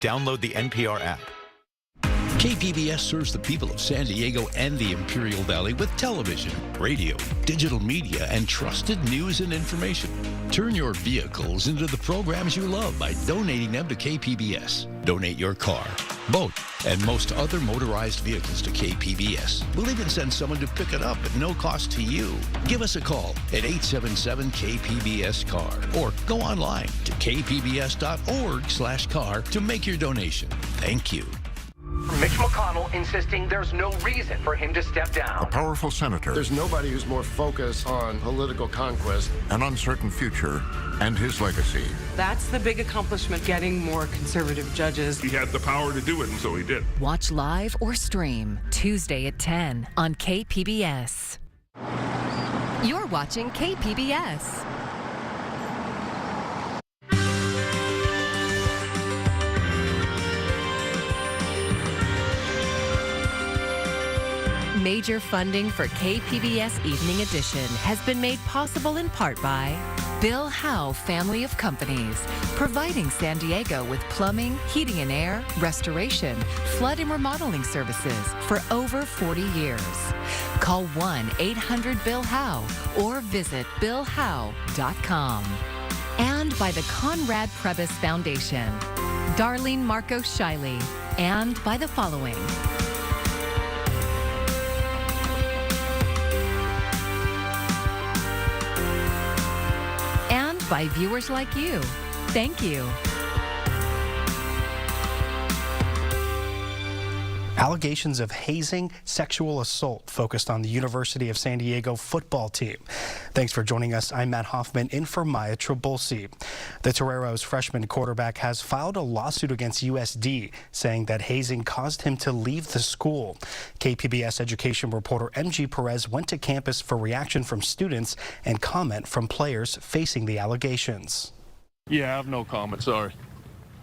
Download the NPR app. KPBS serves the people of San Diego and the Imperial Valley with television, radio, digital media, and trusted news and information. Turn your vehicles into the programs you love by donating them to KPBS. Donate your car, boat, and most other motorized vehicles to KPBS. We'll even send someone to pick it up at no cost to you. Give us a call at 877-KPBS-CAR or go online to kpbs.org/car to make your donation. Thank you. Mitch McConnell insisting there's no reason for him to step down. A powerful senator. There's nobody who's more focused on political conquest. An uncertain future and his legacy. That's the big accomplishment, getting more conservative judges. He had the power to do it, and so he did. Watch live or stream Tuesday at 10 on KPBS. You're watching KPBS. Major funding for KPBS Evening Edition has been made possible in part by Bill Howe Family of Companies, providing San Diego with plumbing, heating and air, restoration, flood and remodeling services for over 40 years. Call 1-800-BILL-HOWE or visit billhowe.com. And by the Conrad Prebys Foundation, Darlene Marco Shiley, and by the following. By viewers like you. Thank you. Allegations of hazing, sexual assault focused on the University of San Diego football team. Thanks for joining us. I'm Matt Hoffman in for Maya Trabulsi. The Toreros freshman quarterback has filed a lawsuit against USD, saying that hazing caused him to leave the school. KPBS education reporter MG Perez went to campus for reaction from students and comment from players facing the allegations. Yeah, I have no comment, sorry.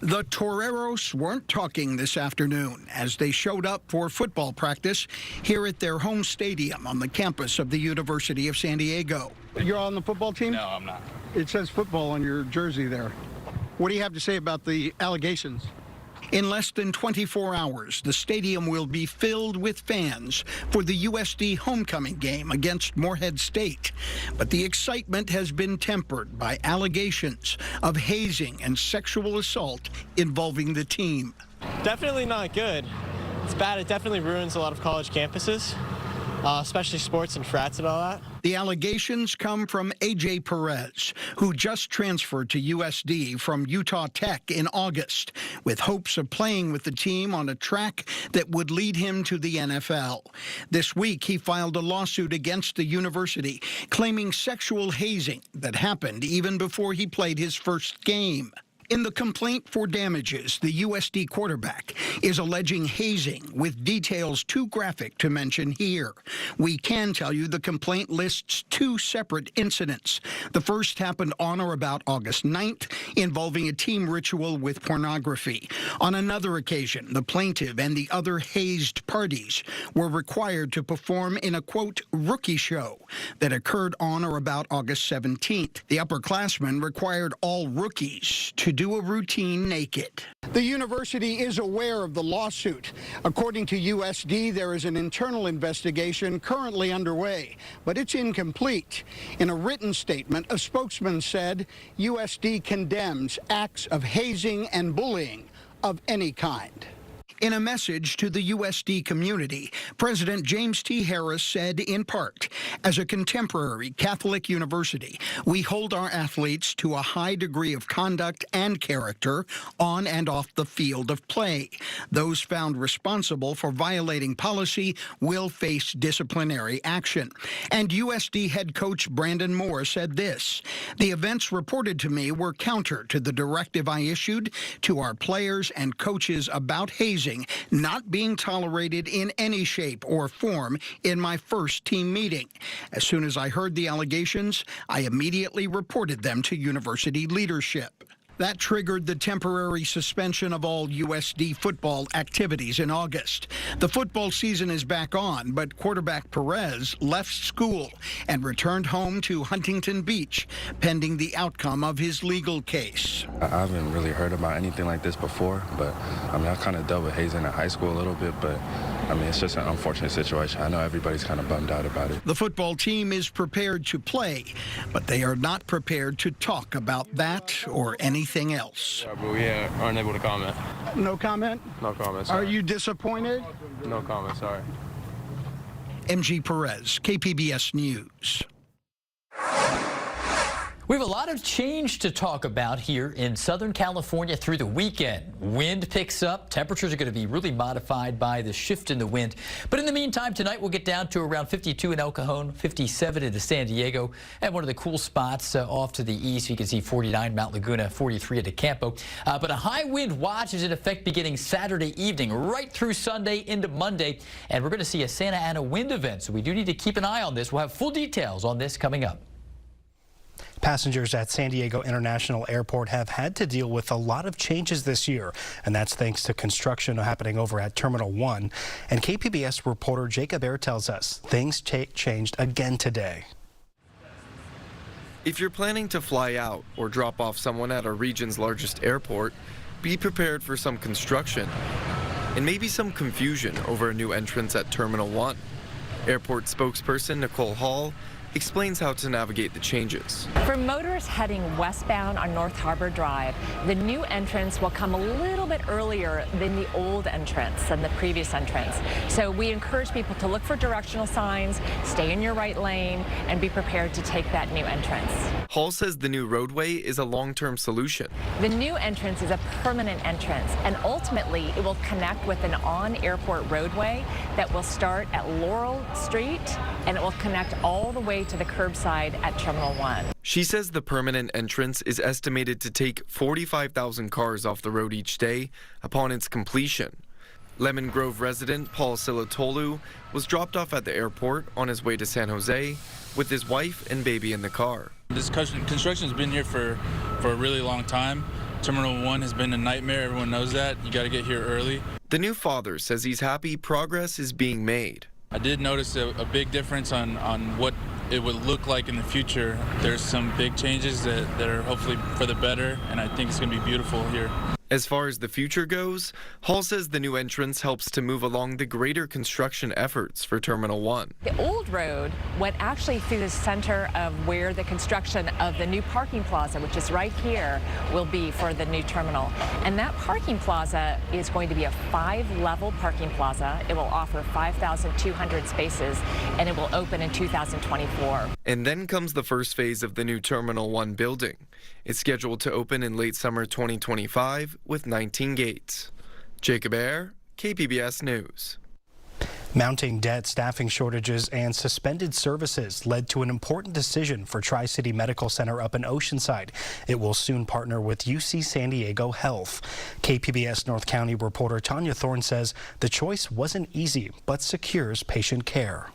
The Toreros weren't talking this afternoon as they showed up for football practice here at their home stadium on the campus of the University of San Diego. You're on the football team? No, I'm not. It says football on your jersey there. What do you have to say about the allegations? In less than 24 hours, the stadium will be filled with fans for the USD homecoming game against Morehead State. But the excitement has been tempered by allegations of hazing and sexual assault involving the team. Definitely not good. It's bad. It definitely ruins a lot of college campuses, especially sports and frats and all that. The allegations come from A.J. Perez, who just transferred to USD from Utah Tech in August, with hopes of playing with the team on a track that would lead him to the NFL. This week, he filed a lawsuit against the university, claiming sexual hazing that happened even before he played his first game. In the complaint for damages, the USD quarterback is alleging hazing with details too graphic to mention here. We can tell you the complaint lists two separate incidents. The first happened on or about August 9th, involving a team ritual with pornography. On another occasion, the plaintiff and the other hazed parties were required to perform in a, quote, rookie show that occurred on or about August 17th. The upperclassmen required all rookies to do a routine naked. The university is aware of the lawsuit. According to USD, there is an internal investigation currently underway, but it's incomplete. In a written statement, a spokesman said USD condemns acts of hazing and bullying of any kind. In a message to the USD community, President James T. Harris said, in part, as a contemporary Catholic university, we hold our athletes to a high degree of conduct and character on and off the field of play. Those found responsible for violating policy will face disciplinary action. And USD head coach Brandon Moore said this: the events reported to me were counter to the directive I issued to our players and coaches about hazing not being tolerated in any shape or form in my first team meeting. As soon as I heard the allegations, I immediately reported them to university leadership. That triggered the temporary suspension of all USD football activities in August. The football season is back on, but quarterback Perez left school and returned home to Huntington Beach, pending the outcome of his legal case. I haven't really heard about anything like this before, but I kind of dealt with hazing in high school a little bit, but it's just an unfortunate situation. I know everybody's kind of bummed out about it. The football team is prepared to play, but they are not prepared to talk about that or anything else. Yeah, but we aren't able to comment. No comment? No comment, sorry. Are you disappointed? No comment, sorry. MG Perez, KPBS News. We have a lot of change to talk about here in Southern California through the weekend. Wind picks up. Temperatures are going to be really modified by the shift in the wind. But in the meantime, tonight we'll get down to around 52 in El Cajon, 57 into San Diego, and one of the cool spots off to the east. You can see 49 Mount Laguna, 43 at Campo. But a high wind watch is in effect beginning Saturday evening right through Sunday into Monday. And we're going to see a Santa Ana wind event. So we do need to keep an eye on this. We'll have full details on this coming up. Passengers at San Diego International Airport have had to deal with a lot of changes this year, and that's thanks to construction happening over at Terminal 1. And KPBS reporter Jacob Air tells us things changed again today. If you're planning to fly out or drop off someone at our region's largest airport, be prepared for some construction and maybe some confusion over a new entrance at Terminal 1. Airport spokesperson Nicole Hall explains how to navigate the changes. For motorists heading westbound on North Harbor Drive, the new entrance will come a little bit earlier than the old entrance and the previous entrance. So we encourage people to look for directional signs, stay in your right lane, and be prepared to take that new entrance. Hall says the new roadway is a long-term solution. The new entrance is a permanent entrance, and ultimately it will connect with an on-airport roadway that will start at Laurel Street, and it will connect all the way to the curbside at Terminal 1. She says the permanent entrance is estimated to take 45,000 cars off the road each day upon its completion. Lemon Grove resident Paul Silatolu was dropped off at the airport on his way to San Jose with his wife and baby in the car. This construction has been here for a really long time. Terminal 1 has been a nightmare. Everyone knows that. You got to get here early. The new father says he's happy progress is being made. I did notice a big difference on what it would look like in the future. There's some big changes that are hopefully for the better, and I think it's going to be beautiful here. As far as the future goes, Hall says the new entrance helps to move along the greater construction efforts for Terminal 1. The old road went actually through the center of where the construction of the new parking plaza, which is right here, will be for the new terminal. And that parking plaza is going to be a 5-level parking plaza. It will offer 5,200 spaces, and it will open in 2024. And then comes the first phase of the new Terminal 1 building. It's scheduled to open in late summer 2025 with 19 gates. Jacob Air, KPBS News. Mounting debt, staffing shortages, and suspended services led to an important decision for Tri-City Medical Center up in Oceanside. It will soon partner with UC San Diego Health. KPBS North County reporter Tanya Thorne says the choice wasn't easy, but secures patient care.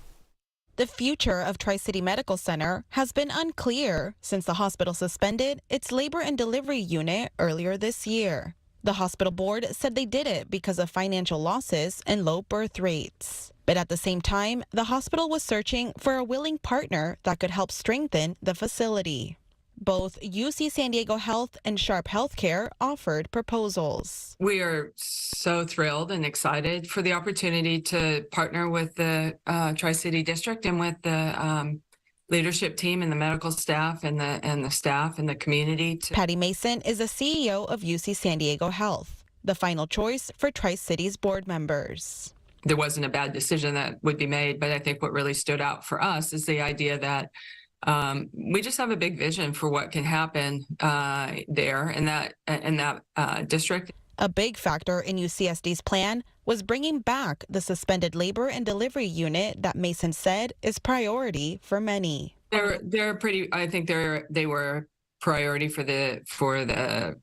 The future of Tri-City Medical Center has been unclear since the hospital suspended its labor and delivery unit earlier this year. The hospital board said they did it because of financial losses and low birth rates. But at the same time, the hospital was searching for a willing partner that could help strengthen the facility. Both UC San Diego Health and Sharp Healthcare offered proposals. We are so thrilled and excited for the opportunity to partner with the Tri-City District and with the leadership team and the medical staff and the staff and the community. Patty Mason is the CEO of UC San Diego Health, the final choice for Tri-City's board members. There wasn't a bad decision that would be made, but I think what really stood out for us is the idea that we just have a big vision for what can happen there in that district. A big factor in UCSD's plan was bringing back the suspended labor and delivery unit that Mason said is priority for many. They're pretty. I think they were priority for the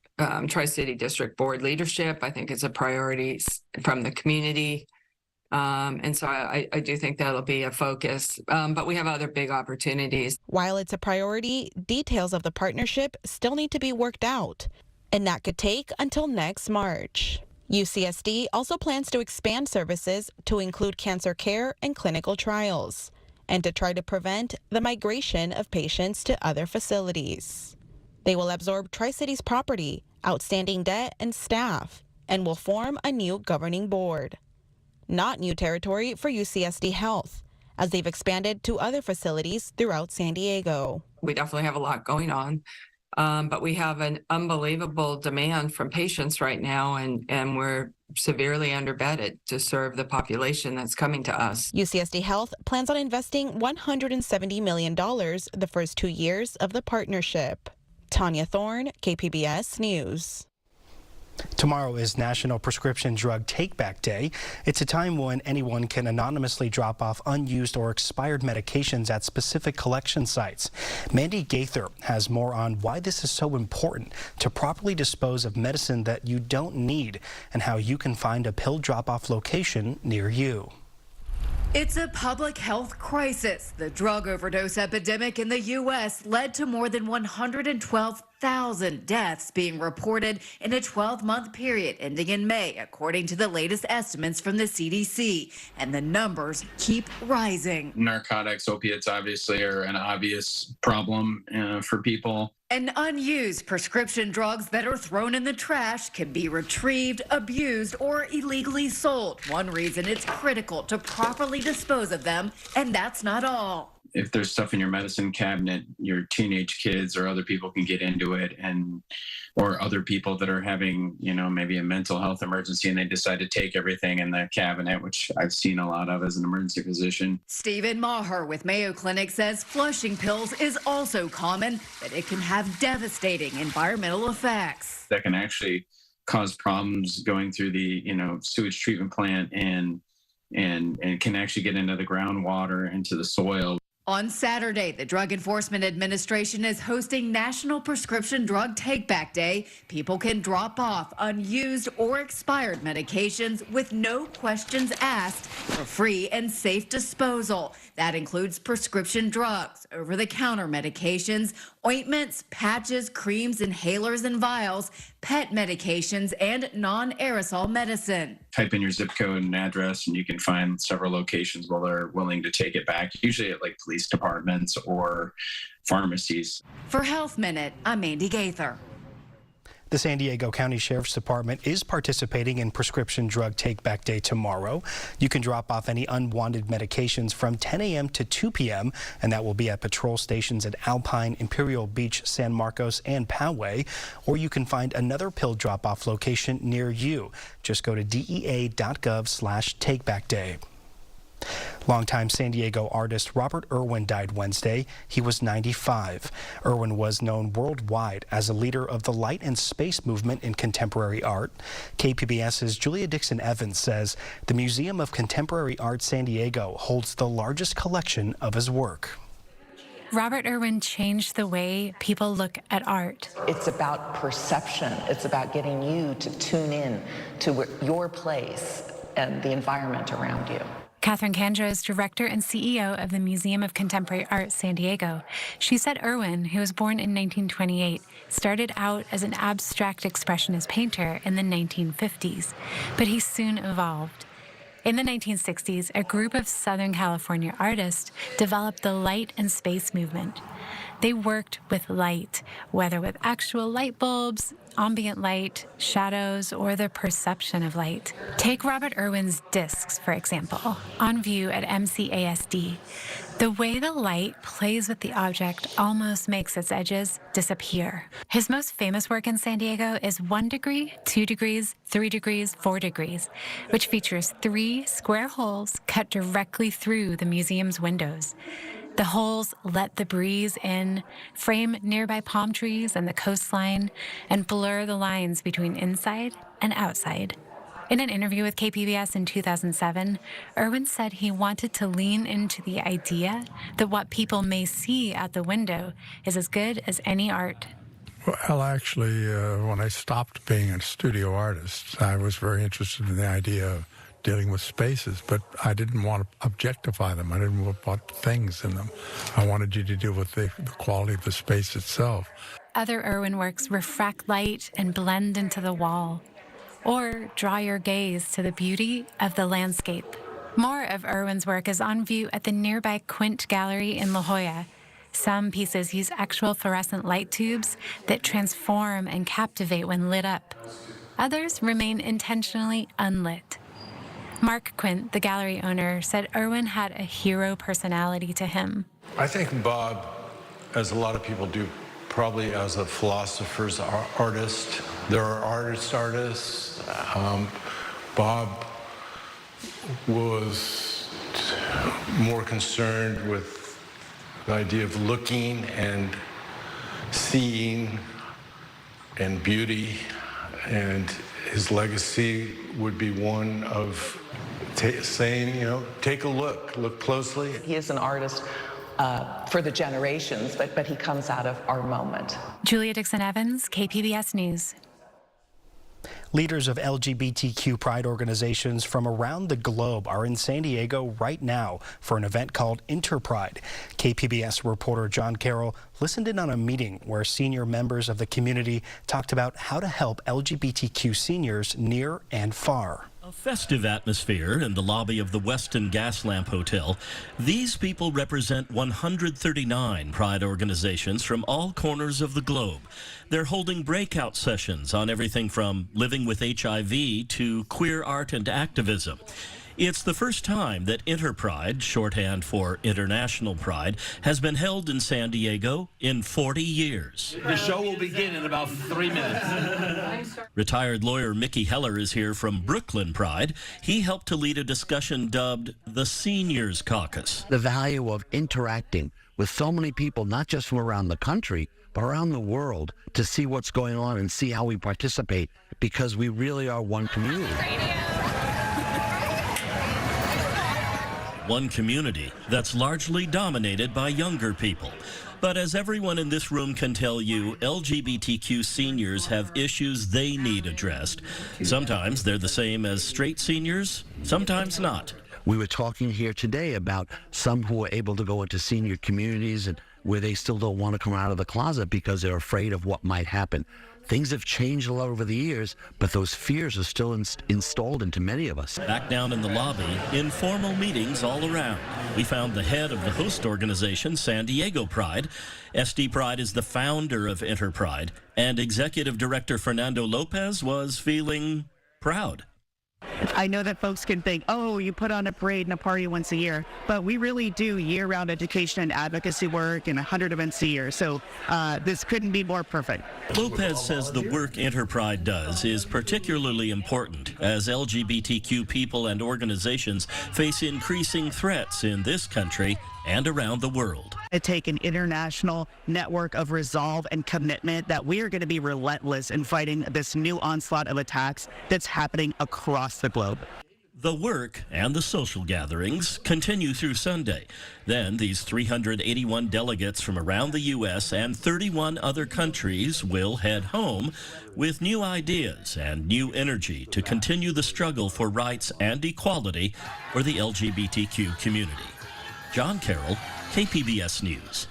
Tri-City District Board leadership. I think it's a priority from the community. And so I do think that'll be a focus, but we have other big opportunities. While it's a priority, details of the partnership still need to be worked out. and that could take until next March. UCSD also plans to expand services to include cancer care and clinical trials, and to try to prevent the migration of patients to other facilities. They will absorb Tri-City's property, outstanding debt, and staff, and will form a new governing board. Not new territory for UCSD Health, as they've expanded to other facilities throughout San Diego. We definitely have a lot going on, but we have an unbelievable demand from patients right now, and we're severely underbedded to serve the population that's coming to us. UCSD Health plans on investing $170 million the first 2 years of the partnership. Tanya Thorne, KPBS News. Tomorrow is National Prescription Drug Takeback Day. It's a time when anyone can anonymously drop off unused or expired medications at specific collection sites. Mandy Gaither has more on why this is so important to properly dispose of medicine that you don't need and how you can find a pill drop-off location near you. It's a public health crisis. The drug overdose epidemic in the U.S. led to more than 112,000 deaths being reported in a 12-month period ending in May, according to the latest estimates from the CDC. And the numbers keep rising. Narcotics, opiates, obviously, are an obvious problem for people. And unused prescription drugs that are thrown in the trash can be retrieved, abused, or illegally sold. One reason it's critical to properly dispose of them, and that's not all. If there's stuff in your medicine cabinet, your teenage kids or other people can get into it, or other people that are having, maybe a mental health emergency and they decide to take everything in the cabinet, which I've seen a lot of as an emergency physician. Stephen Maher with Mayo Clinic says flushing pills is also common, but it can have devastating environmental effects. That can actually cause problems going through the, sewage treatment plant and can actually get into the groundwater, into the soil. On Saturday, the Drug Enforcement Administration is hosting National Prescription Drug Takeback Day. People can drop off unused or expired medications with no questions asked for free and safe disposal. That includes prescription drugs, over-the-counter medications, ointments, patches, creams, inhalers, and vials, pet medications, and non-aerosol medicine. Type in your zip code and address, and you can find several locations where they're willing to take it back, usually at like police departments or pharmacies. For Health Minute, I'm Mandy Gaither. The San Diego County Sheriff's Department is participating in Prescription Drug Takeback Day tomorrow. You can drop off any unwanted medications from 10 a.m. to 2 p.m., and that will be at patrol stations at Alpine, Imperial Beach, San Marcos, and Poway. Or you can find another pill drop-off location near you. Just go to dea.gov/takebackday. Longtime San Diego artist Robert Irwin died Wednesday. He was 95. Irwin was known worldwide as a leader of the light and space movement in contemporary art. KPBS's Julia Dixon Evans says the Museum of Contemporary Art San Diego holds the largest collection of his work. Robert Irwin changed the way people look at art. It's about perception. It's about getting you to tune in to your place and the environment around you. Catherine Kandra is director and CEO of the Museum of Contemporary Art San Diego. She said Irwin, who was born in 1928, started out as an abstract expressionist painter in the 1950s, but he soon evolved. In the 1960s, a group of Southern California artists developed the light and space movement. They worked with light, whether with actual light bulbs, ambient light, shadows, or the perception of light. Take Robert Irwin's discs, for example, on view at MCASD. The way the light plays with the object almost makes its edges disappear. His most famous work in San Diego is 1 degree, 2 degrees, 3 degrees, 4 degrees, which features 3 square holes cut directly through the museum's windows. The holes let the breeze in, frame nearby palm trees and the coastline, and blur the lines between inside and outside. In an interview with KPBS in 2007, Irwin said he wanted to lean into the idea that what people may see out the window is as good as any art. Well, actually, when I stopped being a studio artist, I was very interested in the idea of dealing with spaces, but I didn't want to objectify them. I didn't want things in them. I wanted you to deal with the quality of the space itself. other Irwin works refract light and blend into the wall, or draw your gaze to the beauty of the landscape. More of Irwin's work is on view at the nearby Quint Gallery in La Jolla. Some pieces use actual fluorescent light tubes that transform and captivate when lit up. Others remain intentionally unlit. Mark Quint, the gallery owner, said Irwin had a hero personality to him. I think Bob, as a lot of people do, probably as a philosopher's artist. There are artists. Bob was more concerned with the idea of looking and seeing and beauty, and his legacy would be one of saying, you know, take a look closely. He is an artist for the generations, but he comes out of our moment. Julia Dixon-Evans, KPBS News. Leaders of LGBTQ pride organizations from around the globe are in San Diego right now for an event called InterPride. KPBS reporter John Carroll listened in on a meeting where senior members of the community talked about how to help LGBTQ seniors near and far. A festive atmosphere in the lobby of the Westin Gaslamp Hotel. These people represent 139 pride organizations from all corners of the globe. They're holding breakout sessions on everything from living with HIV to queer art and activism. It's the first time that InterPride, shorthand for International Pride, has been held in San Diego in 40 years. The show will begin in about 3 minutes. Retired lawyer Mickey Heller is here from Brooklyn Pride. He helped to lead a discussion dubbed the Seniors Caucus. The value of interacting with so many people, not just from around the country, but around the world, to see what's going on and see how we participate, because we really are one community. One community that's largely dominated by younger people. But as everyone in this room can tell you, LGBTQ seniors have issues they need addressed. Sometimes they're the same as straight seniors, sometimes not. We were talking here today about some who are able to go into senior communities and where they still don't want to come out of the closet because they're afraid of what might happen. Things have changed a lot over the years, but those fears are still installed into many of us. Back down in the lobby, informal meetings all around. We found the head of the host organization, San Diego Pride. SD Pride is the founder of InterPride, and Executive Director Fernando Lopez was feeling proud. I know that folks can think, oh, you put on a parade and a party once a year, but we really do year-round education and advocacy work and 100 events a year, so this couldn't be more perfect. Lopez says the work InterPride does is particularly important as LGBTQ people and organizations face increasing threats in this country and around the world. It takes an international network of resolve and commitment that we are going to be relentless in fighting this new onslaught of attacks that's happening across the globe. The work and the social gatherings continue through Sunday. Then these 381 delegates from around the U.S. and 31 other countries will head home with new ideas and new energy to continue the struggle for rights and equality for the LGBTQ community. John Carroll, KPBS News.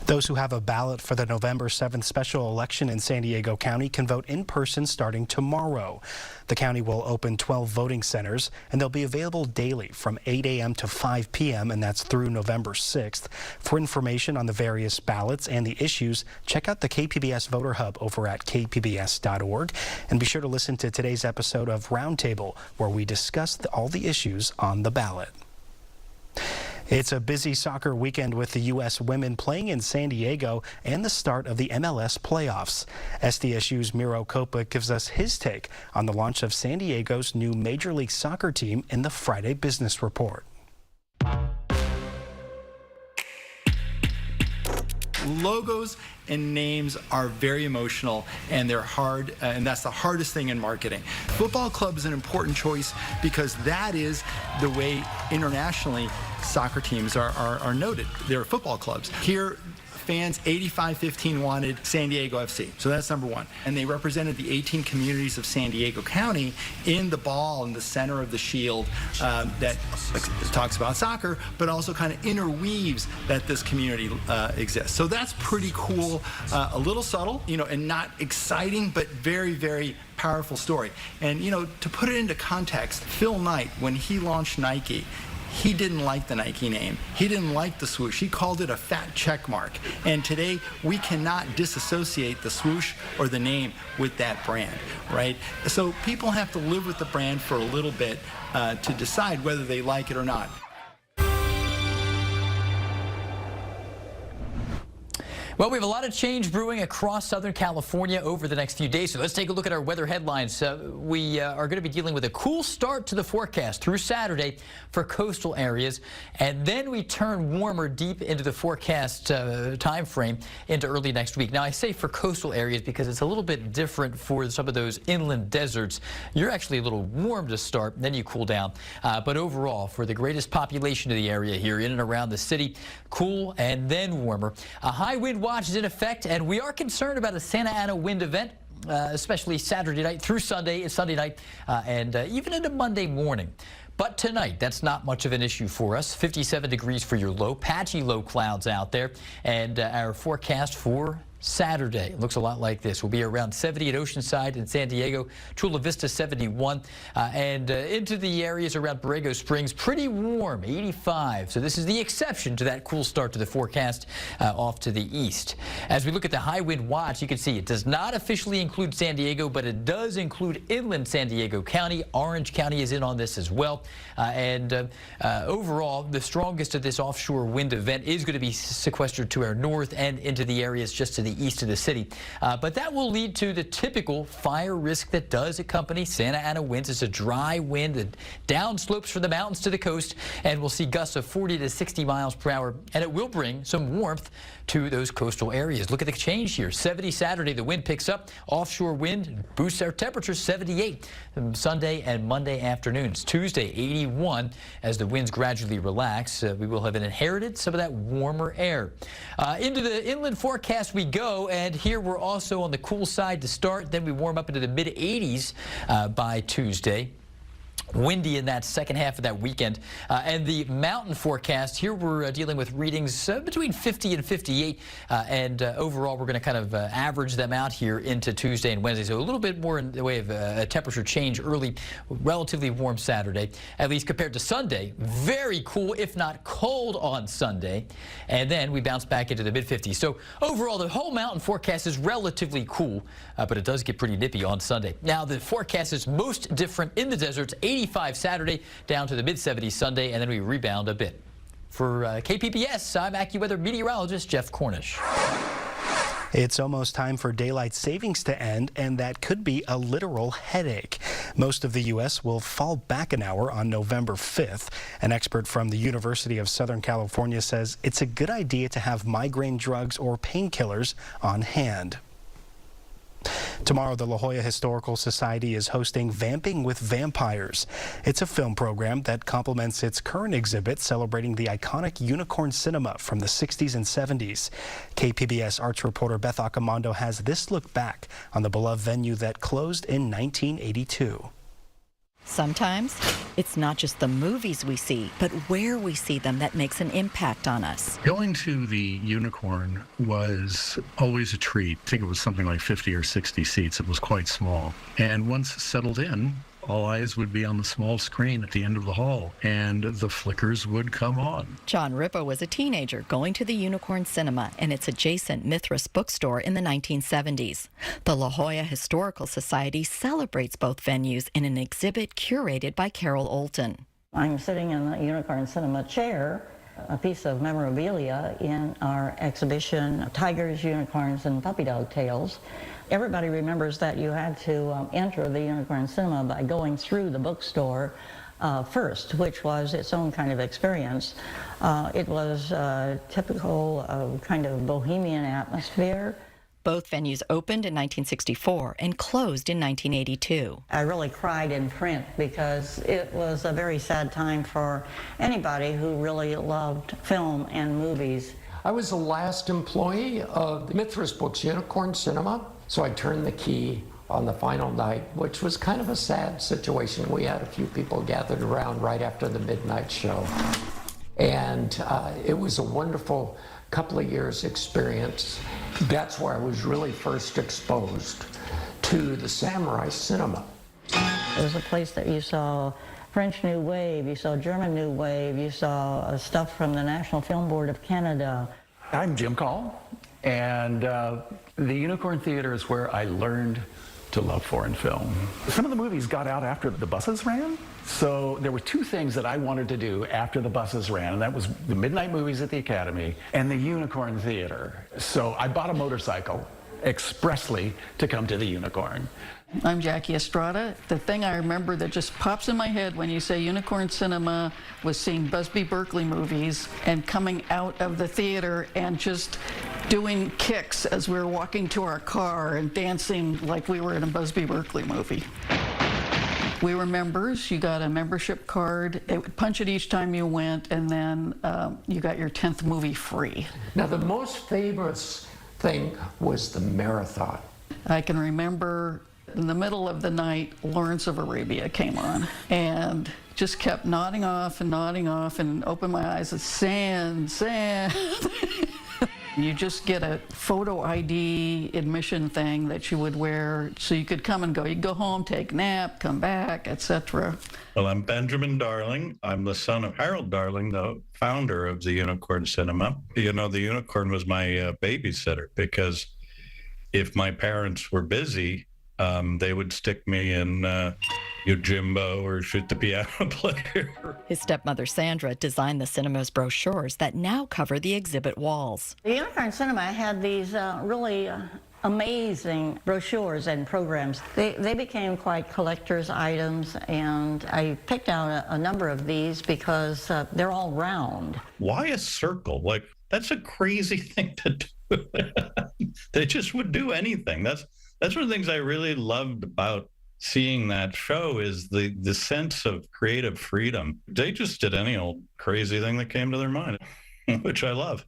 Those who have a ballot for the November 7th special election in San Diego County can vote in person starting tomorrow. The county will open 12 voting centers, and they'll be available daily from 8 a.m. to 5 p.m., and that's through November 6th. For information on the various ballots and the issues, check out the KPBS Voter Hub over at kpbs.org. And be sure to listen to today's episode of Roundtable, where we discuss all the issues on the ballot. It's a busy soccer weekend with the U.S. women playing in San Diego and the start of the MLS playoffs. SDSU's Miro Copa gives us his take on the launch of San Diego's new Major League Soccer team in the Friday Business Report. Logos and names are very emotional, and they're hard, and that's the hardest thing in marketing. Football club is an important choice because that is the way internationally soccer teams are noted. They're football clubs. Here, fans, 85-15 wanted San Diego FC. So that's number one. And they represented the 18 communities of San Diego County in the ball in the center of the shield that talks about soccer, but also kind of interweaves that this community exists. So that's pretty cool, a little subtle, and not exciting, but very, very powerful story. And, to put it into context, Phil Knight, when he launched Nike, he didn't like the Nike name. He didn't like the swoosh. He called it a fat check mark. And today, we cannot disassociate the swoosh or the name with that brand, right? So people have to live with the brand for a little bit to decide whether they like it or not. Well, we have a lot of change brewing across Southern California over the next few days. So let's take a look at our weather headlines. We are going to be dealing with a cool start to the forecast through Saturday for coastal areas. And then we turn warmer deep into the forecast time frame into early next week. Now, I say for coastal areas because it's a little bit different for some of those inland deserts. You're actually a little warm to start, then you cool down. But overall, for the greatest population of the area here in and around the city, cool and then warmer. A high wind watch is in effect, and we are concerned about a Santa Ana wind event, especially Saturday night through Sunday and Sunday night, and even into Monday morning. But tonight, that's not much of an issue for us. 57 degrees for your low, patchy low clouds out there, and our forecast for Saturday looks a lot like this. We'll be around 70 at Oceanside and San Diego, Chula Vista 71, and into the areas around Borrego Springs, pretty warm, 85. So this is the exception to that cool start to the forecast off to the east. As we look at the high wind watch, you can see it does not officially include San Diego, but it does include inland San Diego County. Orange County is in on this as well. Overall, the strongest of this offshore wind event is going to be sequestered to our north and into the areas just to the east of the city. But that will lead to the typical fire risk that does accompany Santa Ana winds. It's a dry wind that down slopes from the mountains to the coast, and we'll see gusts of 40 to 60 miles per hour, and it will bring some warmth to those coastal areas. Look at the change here. 70 Saturday, the wind picks up. Offshore wind boosts our temperatures 78 Sunday and Monday afternoons. Tuesday, 81 as the winds gradually relax. We will have inherited some of that warmer air. Into the inland forecast we go, and here we're also on the cool side to start. Then we warm up into the mid 80s by Tuesday. Windy in that second half of that weekend. And the mountain forecast, here we're dealing with readings between 50 and 58. Overall, we're going to kind of average them out here into Tuesday and Wednesday. So a little bit more in the way of a temperature change early, relatively warm Saturday, at least compared to Sunday. Very cool, if not cold on Sunday. And then we bounce back into the mid-50s. So overall, the whole mountain forecast is relatively cool, but it does get pretty nippy on Sunday. Now, the forecast is most different in the deserts. 85 Saturday, down to the mid-70s Sunday, and then we rebound a bit. For KPBS, I'm AccuWeather meteorologist Jeff Cornish. It's almost time for daylight savings to end, and that could be a literal headache. Most of the U.S. will fall back an hour on November 5th. An expert from the University of Southern California says it's a good idea to have migraine drugs or painkillers on hand. Tomorrow, the La Jolla Historical Society is hosting Vamping with Vampires. It's a film program that complements its current exhibit celebrating the iconic unicorn cinema from the 60s and 70s. KPBS arts reporter Beth Accomando has this look back on the beloved venue that closed in 1982. Sometimes it's not just the movies we see, but where we see them that makes an impact on us. Going to the Unicorn was always a treat. I think it was something like 50 or 60 seats. It was quite small. And once settled in, all eyes would be on the small screen at the end of the hall, and the flickers would come on. John Ripa was a teenager going to the Unicorn Cinema and its adjacent Mithras bookstore in the 1970s. The La Jolla Historical Society celebrates both venues in an exhibit curated by Carol Olton. I'm sitting in the Unicorn Cinema chair, a piece of memorabilia in our exhibition, Tigers, Unicorns, and Puppy Dog Tales. Everybody remembers that you had to enter the Unicorn Cinema by going through the bookstore first, which was its own kind of experience. It was a typical kind of bohemian atmosphere. Both venues opened in 1964 and closed in 1982. I really cried in print because it was a very sad time for anybody who really loved film and movies. I was the last employee of the Mithras Books Unicorn Cinema, so I turned the key on the final night, which was kind of a sad situation. We had a few people gathered around right after the midnight show. And it was a wonderful couple of years experience. That's where I was really first exposed to the samurai cinema. It was a place that you saw French New Wave, you saw German New Wave, you saw stuff from the National Film Board of Canada. I'm Jim Call, and the Unicorn Theater is where I learned to love foreign film. Some of the movies got out after the buses ran, so there were two things that I wanted to do after the buses ran, and that was the midnight movies at the Academy and the Unicorn Theater. So I bought a motorcycle expressly to come to the Unicorn. I'm Jackie Estrada. The thing I remember that just pops in my head when you say Unicorn Cinema was seeing Busby Berkeley movies and coming out of the theater and just doing kicks as we were walking to our car and dancing like we were in a Busby Berkeley movie. We were members. You got a membership card. It would punch it each time you went, and then you got your 10th movie free. Now, the most famous thing was the marathon. I can remember in the middle of the night, Lawrence of Arabia came on and just kept nodding off and opened my eyes and sand. You just get a photo ID admission thing that you would wear so you could come and go. You'd go home, take a nap, come back, etc. Well, I'm Benjamin Darling. I'm the son of Harold Darling, the founder of the Unicorn Cinema. You know, the Unicorn was my babysitter because if my parents were busy, they would stick me in Yojimbo or Shoot the Piano Player. His stepmother, Sandra, designed the cinema's brochures that now cover the exhibit walls. The Unicorn Cinema had these really amazing brochures and programs. They became quite collector's items, and I picked out a number of these because they're all round. Why a circle? Like, that's a crazy thing to do. They just would do anything. That's one of the things I really loved about seeing that show is the sense of creative freedom. They just did any old crazy thing that came to their mind, which I love.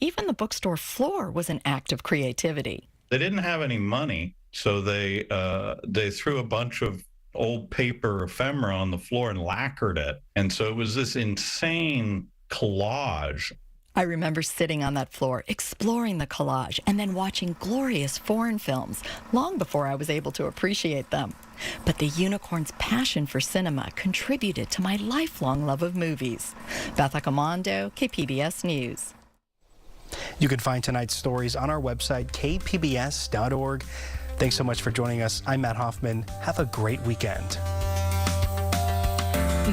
Even the bookstore floor was an act of creativity. They didn't have any money, so they threw a bunch of old paper ephemera on the floor and lacquered it. And so it was this insane collage. I remember sitting on that floor, exploring the collage, and then watching glorious foreign films long before I was able to appreciate them. But the Unicorn's passion for cinema contributed to my lifelong love of movies. Beth Accomando, KPBS News. You can find tonight's stories on our website, kpbs.org. Thanks so much for joining us. I'm Matt Hoffman. Have a great weekend.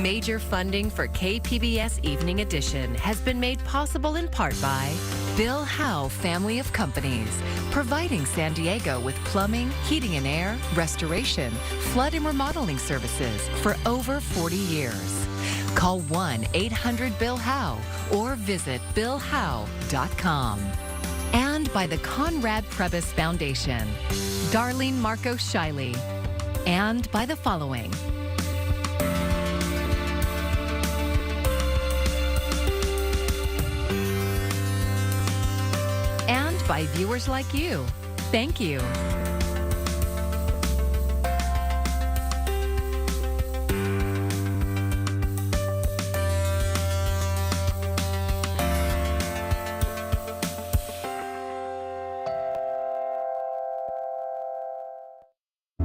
Major funding for KPBS Evening Edition has been made possible in part by Bill Howe Family of Companies, providing San Diego with plumbing, heating and air, restoration, flood and remodeling services for over 40 years. Call 1-800-BILL-HOWE or visit billhowe.com. And by the Conrad Prebys Foundation, Darlene Marco Shiley. And by the following: by viewers like you. Thank you.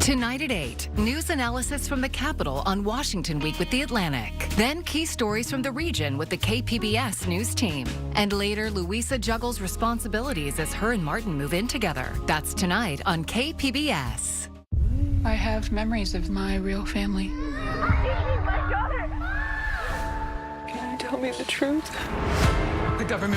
Tonight at 8, news analysis from the Capitol on Washington Week with The Atlantic. Then key stories from the region with the KPBS News team. And later, Louisa juggles responsibilities as her and Martin move in together. That's tonight on KPBS. I have memories of my real family. Can you tell me the truth? The government